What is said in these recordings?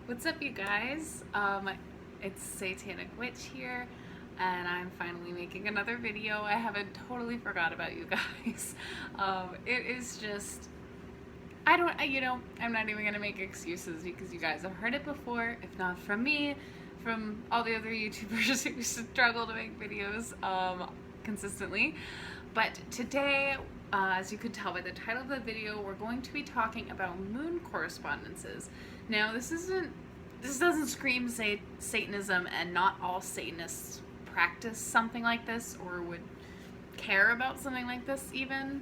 What's up, you guys? It's Satanic Witch here, and I'm finally making another video. I haven't totally forgot about you guys. It is just, I'm not even gonna make excuses because you guys have heard it before, if not from me, from all the other YouTubers who struggle to make videos consistently. But today, as you could tell by the title of the video, we're going to be talking about moon correspondences. Now, this doesn't scream Satanism, and not all Satanists practice something like this or would care about something like this even.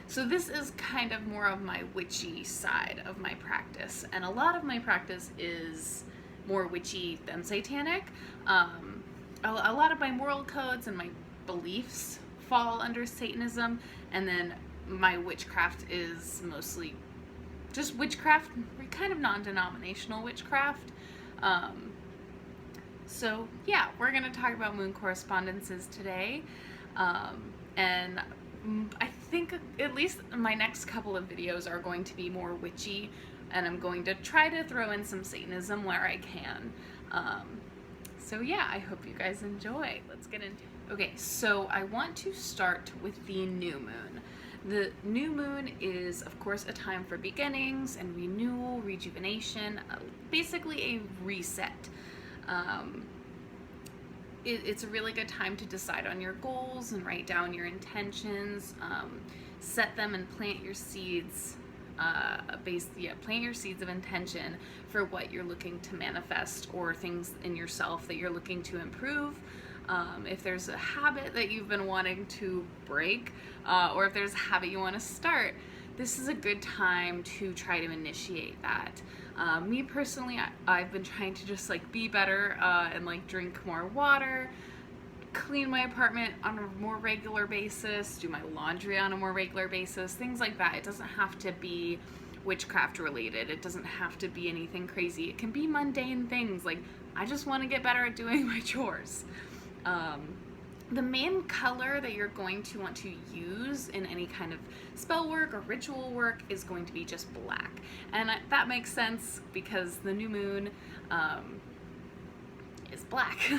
So this is kind of more of my witchy side of my practice, and a lot of my practice is more witchy than satanic. A lot of my moral codes and my beliefs fall under Satanism, and then my witchcraft is mostly just witchcraft, kind of non-denominational witchcraft. So yeah, we're going to talk about moon correspondences today, and I think at least my next couple of videos are going to be more witchy, and I'm going to try to throw in some Satanism where I can. So yeah, I hope you guys enjoy. Let's get into it. Okay, so I want to start with the new moon. The new moon is, of course, a time for beginnings and renewal, rejuvenation, basically a reset. It's a really good time to decide on your goals and write down your intentions, set them and plant your seeds. Plant your seeds of intention for what you're looking to manifest, or things in yourself that you're looking to improve. If there's a habit that you've been wanting to break, or if there's a habit you want to start, this is a good time to try to initiate that. Me personally, I've been trying to just be better and drink more water, clean my apartment on a more regular basis, do my laundry on a more regular basis, things like that. It doesn't have to be witchcraft related. It doesn't have to be anything crazy. It can be mundane things like, I just want to get better at doing my chores. The main color that you're going to want to use in any kind of spell work or ritual work is going to be just black. And that makes sense because the new moon is black.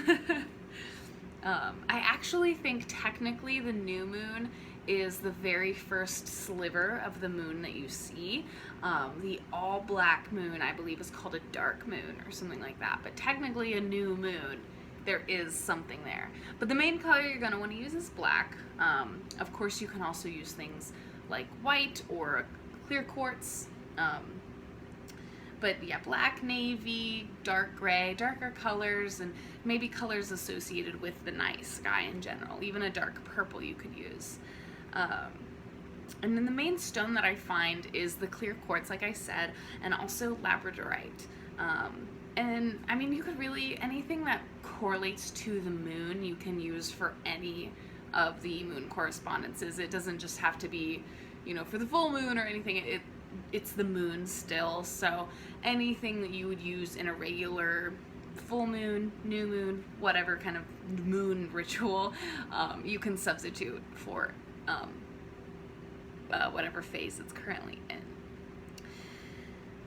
I actually think technically the new moon is the very first sliver of the moon that you see. The all black moon, I believe, is called a dark moon or something like that. But technically a new moon, there is something there. But the main color you're going to want to use is black. Of course, you can also use things like white or clear quartz. But yeah, black, navy, dark gray, darker colors, and maybe colors associated with the night sky in general. Even a dark purple you could use. And then the main stone that I find is the clear quartz, like I said, and also labradorite. And I mean, you could really, anything that correlates to the moon, you can use for any of the moon correspondences. It doesn't just have to be, for the full moon or anything. It's the moon still. So anything that you would use in a regular full moon, new moon, whatever kind of moon ritual, you can substitute for whatever phase it's currently in.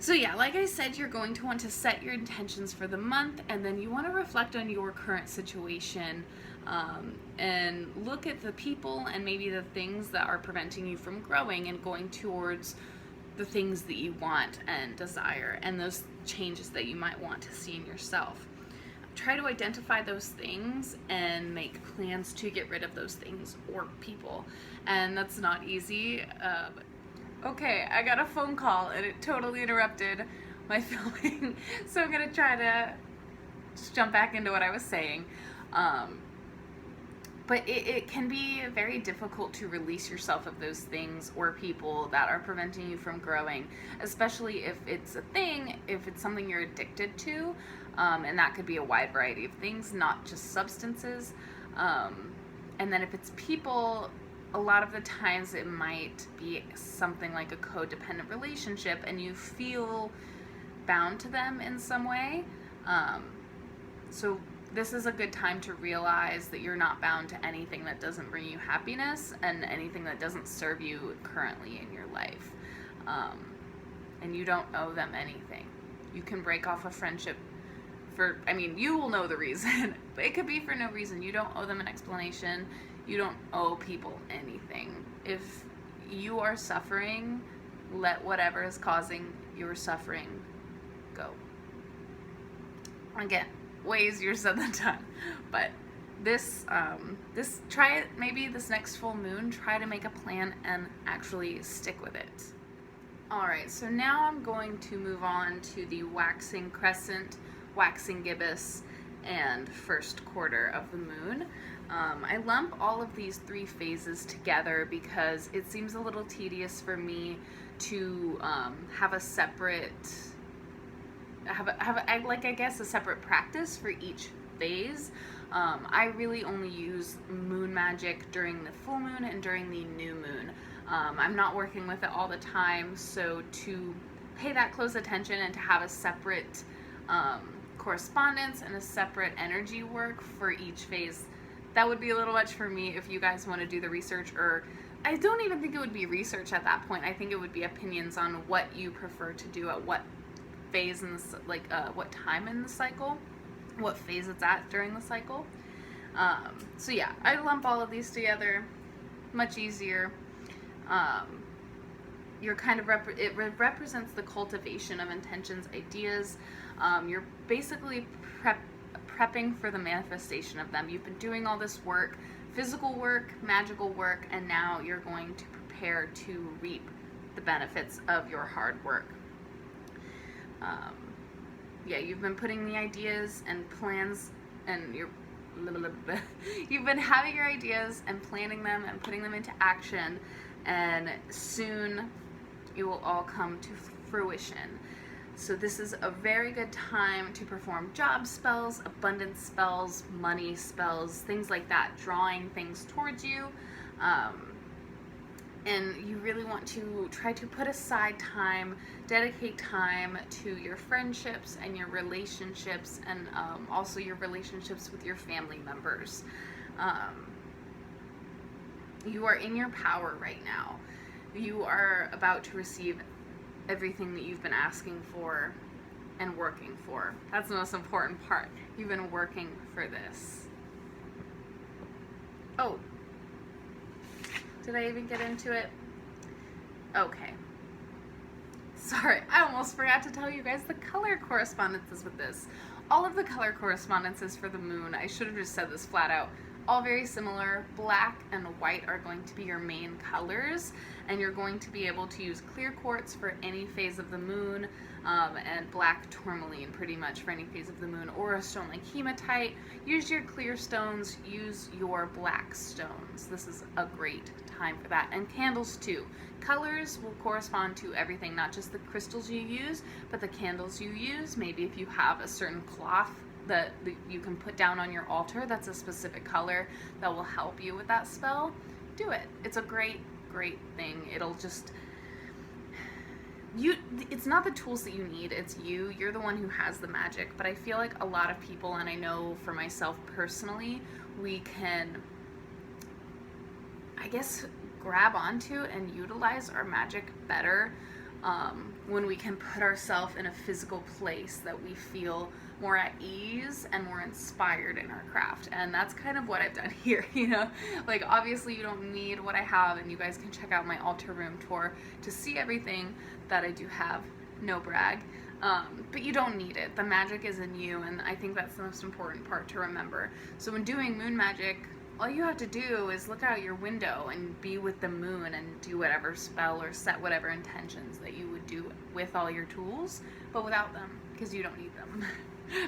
So yeah, like I said, you're going to want to set your intentions for the month, and then you want to reflect on your current situation, and look at the people and maybe the things that are preventing you from growing and going towards the things that you want and desire, and those changes that you might want to see in yourself. Try to identify those things and make plans to get rid of those things or people, and that's not easy. Okay, I got a phone call and it totally interrupted my filming, so I'm gonna try to just jump back into what I was saying. But it can be very difficult to release yourself of those things or people that are preventing you from growing, especially if it's a thing, if it's something you're addicted to, and that could be a wide variety of things, not just substances. And then if it's people, a lot of the times it might be something like a codependent relationship and you feel bound to them in some way. So this is a good time to realize that you're not bound to anything that doesn't bring you happiness and anything that doesn't serve you currently in your life. And you don't owe them anything. You can break off a friendship for, I mean, you will know the reason, but it could be for no reason. You don't owe them an explanation. You don't owe people anything. If you are suffering, let whatever is causing your suffering go. Again, way easier said than done, but this try it, maybe this next full moon, try to make a plan and actually stick with it. Alright, so now I'm going to move on to the waxing crescent, waxing gibbous, and first quarter of the moon. I lump all of these 3 phases together because it seems a little tedious for me to have a separate, I guess a separate practice for each phase. I really only use moon magic during the full moon and during the new moon. I'm not working with it all the time, so to pay that close attention and to have a separate correspondence and a separate energy work for each phase, that would be a little much for me. If you guys want to do the research, or I don't even think it would be research at that point. I think it would be opinions on what you prefer to do at what phase in the, what time in the cycle, what phase it's at during the cycle. So yeah, I lump all of these together, much easier. You're kind of it represents the cultivation of intentions, ideas. You're basically prepping for the manifestation of them. You've been doing all this work, physical work, magical work, and now you're going to prepare to reap the benefits of your hard work. Yeah, you've been putting the ideas and plans, and you've been having your ideas and planning them and putting them into action, and soon it will all come to fruition. So this is a very good time to perform job spells, abundance spells, money spells, things like that, drawing things towards you. And you really want to try to put aside time, dedicate time to your friendships and your relationships, and also your relationships with your family members. You are in your power right now. You are about to receive everything that you've been asking for and working for. That's the most important part. You've been working for this. Oh, did I even get into it? Okay. Sorry, I almost forgot to tell you guys the color correspondences with this. All of the color correspondences for the moon, I should have just said this flat out, all very similar. Black and white are going to be your main colors, and you're going to be able to use clear quartz for any phase of the moon, and black tourmaline pretty much for any phase of the moon, or a stone like hematite. Use your clear stones, use your black stones. This is a great time for that. And candles too. Colors will correspond to everything, not just the crystals you use, but the candles you use. Maybe if you have a certain cloth that you can put down on your altar that's a specific color that will help you with that spell, do it. It's a great thing. It'll just, it's not the tools that you need, it's you're the one who has the magic. But I feel like a lot of people, and I know for myself personally, we can, I guess, grab onto and utilize our magic better when we can put ourselves in a physical place that we feel more at ease and more inspired in our craft. And that's kind of what I've done here, you know? Like, obviously you don't need what I have, and you guys can check out my altar room tour to see everything that I do have, no brag, but you don't need it. The magic is in you, and I think that's the most important part to remember. So when doing moon magic, all you have to do is look out your window and be with the moon and do whatever spell or set whatever intentions that you would do with all your tools, but without them, because you don't need them.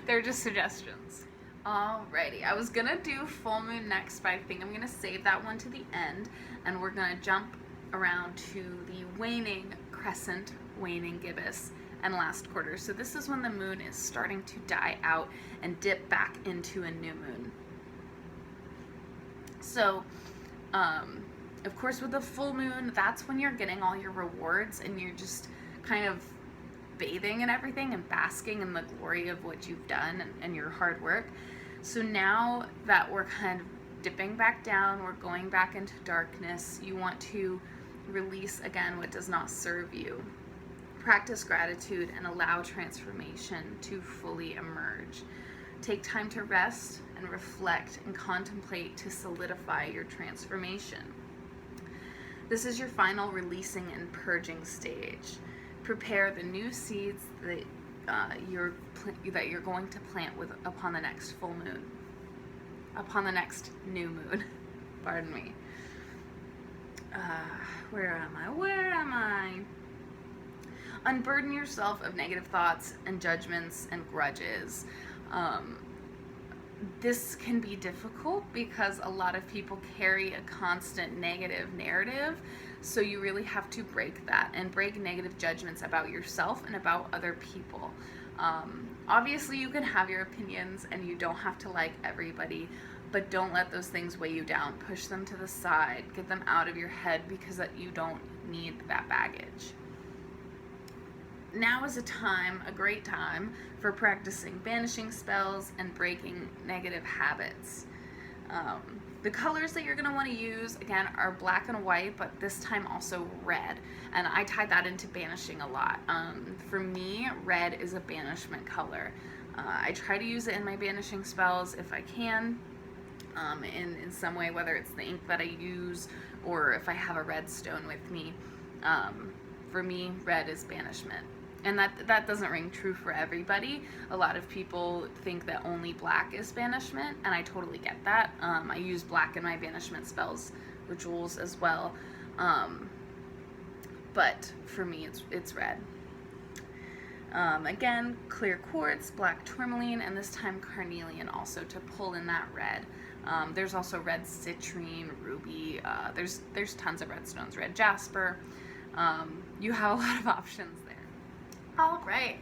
They're just suggestions. Alrighty, I was gonna do full moon next, but I think I'm gonna save that one to the end, and we're gonna jump around to the waning crescent, waning gibbous, and last quarter. So this is when the moon is starting to die out and dip back into a new moon. So, of course, with the full moon, that's when you're getting all your rewards, and you're just kind of bathing in everything and basking in the glory of what you've done and your hard work. So now that we're kind of dipping back down, we're going back into darkness, you want to release again what does not serve you. Practice gratitude and allow transformation to fully emerge. Take time to rest and reflect and contemplate to solidify your transformation. This is your final releasing and purging stage. Prepare the new seeds that you're going to plant upon the next full moon, upon the next new moon. Pardon me. Where am I? Unburden yourself of negative thoughts and judgments and grudges. This can be difficult because a lot of people carry a constant negative narrative, so you really have to break that and break negative judgments about yourself and about other people. Obviously, you can have your opinions and you don't have to like everybody, but don't let those things weigh you down. Push them to the side, get them out of your head, because you don't need that baggage. Now is a great time for practicing banishing spells and breaking negative habits. The colors that you're going to want to use, again, are black and white, but this time also red. And I tie that into banishing a lot. For me, red is a banishment color. I try to use it in my banishing spells if I can, in some way, whether it's the ink that I use or if I have a red stone with me. For me, red is banishment. And that doesn't ring true for everybody. A lot of people think that only black is banishment, and I totally get that. I use black in my banishment spells, rituals as well. But for me, it's red. Again, clear quartz, black tourmaline, and this time carnelian also to pull in that red. There's also red citrine, ruby. There's tons of red stones, red jasper. You have a lot of options there. All right,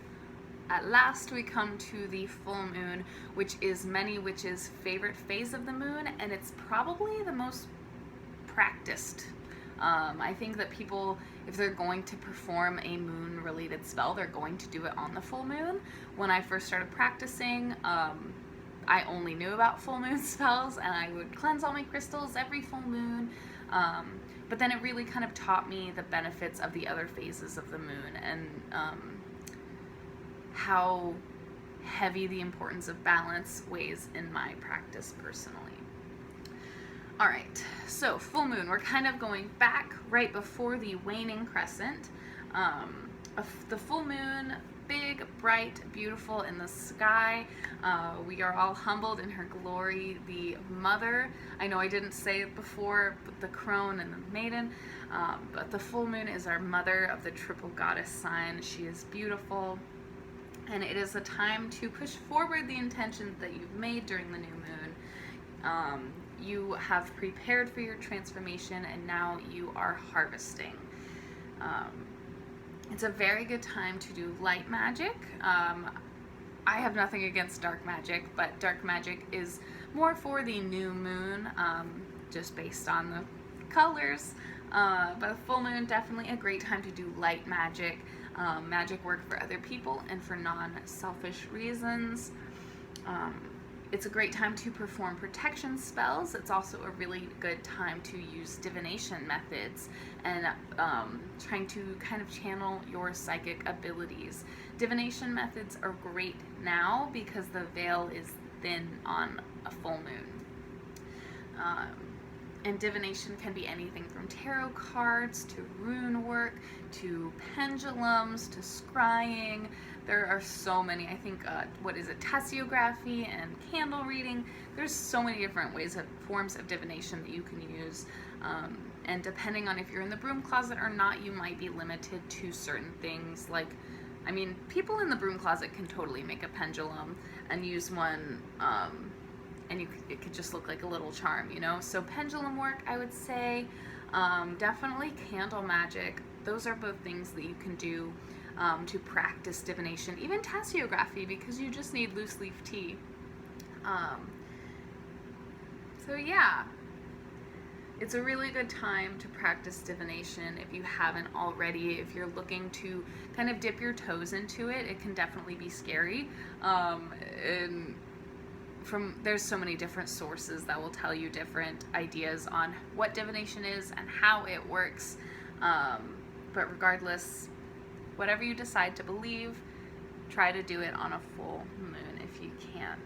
at last we come to the full moon, which is many witches' favorite phase of the moon, and it's probably the most practiced. I think that people, if they're going to perform a moon-related spell, they're going to do it on the full moon. When I first started practicing, I only knew about full moon spells, and I would cleanse all my crystals every full moon. But then it really kind of taught me the benefits of the other phases of the moon, and how heavy the importance of balance weighs in my practice personally. All right, so full moon, we're kind of going back right before the waning crescent. The full moon, big, bright, beautiful in the sky. We are all humbled in her glory. The mother, I know I didn't say it before, but the crone and the maiden, but the full moon is our mother of the triple goddess sign. She is beautiful, and it is a time to push forward the intentions that you've made during the new moon. You have prepared for your transformation, and now you are harvesting. It's a very good time to do light magic. I have nothing against dark magic, but dark magic is more for the new moon, just based on the colors. But full moon, definitely a great time to do light magic, magic work for other people and for non-selfish reasons. It's a great time to perform protection spells. It's also a really good time to use divination methods and trying to kind of channel your psychic abilities. Divination methods are great now because the veil is thin on a full moon. And divination can be anything from tarot cards to rune work to pendulums to scrying. There are so many. I think, tasseography and candle reading. There's so many different forms of divination that you can use. And depending on if you're in the broom closet or not, you might be limited to certain things. Like, I mean, people in the broom closet can totally make a pendulum and use one, and it could just look like a little charm, you know? So pendulum work, I would say, definitely candle magic. Those are both things that you can do to practice divination. Even tasseography, because you just need loose leaf tea. So yeah, it's a really good time to practice divination if you haven't already. If you're looking to kind of dip your toes into it, it can definitely be scary. And there's so many different sources that will tell you different ideas on what divination is and how it works. But regardless, whatever you decide to believe, try to do it on a full moon if you can.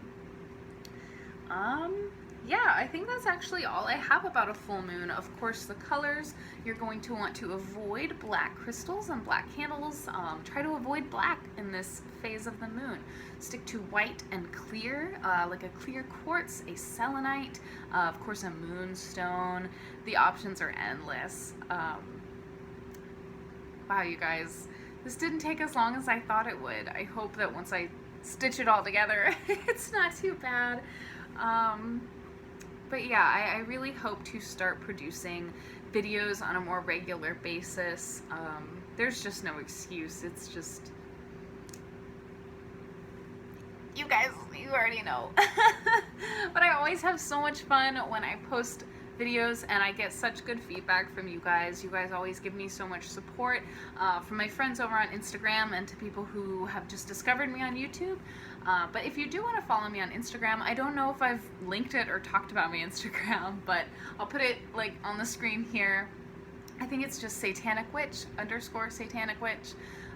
Yeah, I think that's actually all I have about a full moon. Of course, the colors, you're going to want to avoid black crystals and black candles. Try to avoid black in this phase of the moon. Stick to white and clear, like a clear quartz, a selenite, of course a moonstone. The options are endless. Wow, you guys, this didn't take as long as I thought it would. I hope that once I stitch it all together, it's not too bad. But yeah, I really hope to start producing videos on a more regular basis. There's just no excuse. It's just, you guys, you already know. But I always have so much fun when I post videos and I get such good feedback from you guys. You guys always give me so much support, from my friends over on Instagram and to people who have just discovered me on YouTube. But if you do want to follow me on Instagram, I don't know if I've linked it or talked about my Instagram, but I'll put it like on the screen here. I think it's just Satanic Witch _ Satanic Witch.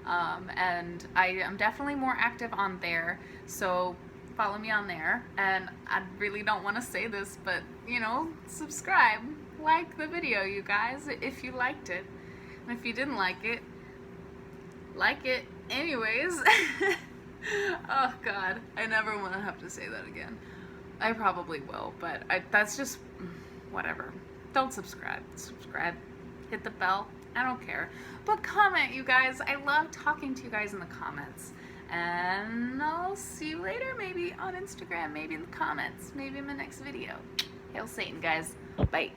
And I am definitely more active on there, so follow me on there. And I really don't want to say this, but you know, subscribe, like the video, you guys, if you liked it. And if you didn't like it anyways. Oh god, I never want to have to say that again. I probably will, but that's just whatever. Don't subscribe. Hit the bell. I don't care. But comment, you guys. I love talking to you guys in the comments. And I'll see you later, maybe on Instagram, maybe in the comments, maybe in my next video. Hail Satan, guys. Bye.